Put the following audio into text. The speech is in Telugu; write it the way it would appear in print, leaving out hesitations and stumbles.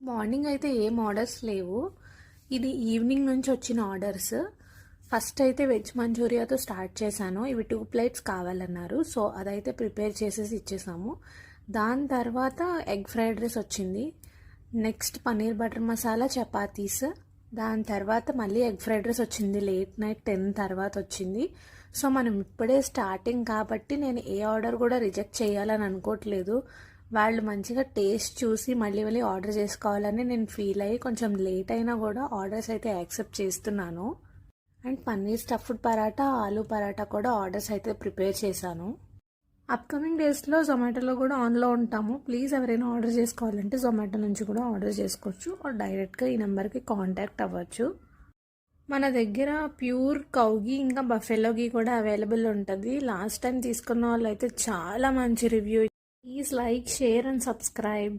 మార్నింగ్ అయితే ఏం ఆర్డర్స్ లేవు. ఇది ఈవినింగ్ నుంచి వచ్చిన ఆర్డర్స్. ఫస్ట్ అయితే వెజ్ మంచూరియాతో స్టార్ట్ చేశాను. ఇవి 2 ప్లేట్స్ కావాలన్నారు, సో అదైతే ప్రిపేర్ చేసేసి ఇచ్చేసాము. దాని తర్వాత ఎగ్ ఫ్రైడ్ రైస్ వచ్చింది. Next paneer butter masala, chapatis. దాని తర్వాత మళ్ళీ ఎగ్ ఫ్రైడ్ రైస్ వచ్చింది. లేట్ నైట్ 10 తర్వాత వచ్చింది. సో మనం ఇప్పుడే స్టార్టింగ్ కాబట్టి నేను ఏ ఆర్డర్ కూడా రిజెక్ట్ చేయాలని అనుకోవట్లేదు. వాళ్ళు మంచిగా టేస్ట్ చూసి మళ్ళీ మళ్ళీ ఆర్డర్ చేసుకోవాలని నేను ఫీల్ అయ్యి కొంచెం లేట్ అయినా కూడా ఆర్డర్స్ అయితే యాక్సెప్ట్ చేస్తున్నాను. అండ్ పన్నీర్ స్టఫ్డ్ పరాటా, ఆలూ పరాటా కూడా ఆర్డర్స్ అయితే ప్రిపేర్ చేశాను. అప్కమింగ్ డేస్లో జొమాటోలో కూడా ఆన్లో ఉంటాము. ప్లీజ్ ఎవరైనా ఆర్డర్ చేసుకోవాలంటే జొమాటో నుంచి కూడా ఆర్డర్ చేసుకోవచ్చు, డైరెక్ట్గా ఈ నెంబర్కి కాంటాక్ట్ అవ్వచ్చు. మన దగ్గర ప్యూర్ కౌగి ఇంకా బఫెలోగి కూడా అవైలబుల్ ఉంటుంది. లాస్ట్ టైం తీసుకున్న వాళ్ళు అయితే చాలా మంచి review. Please like, share and subscribe.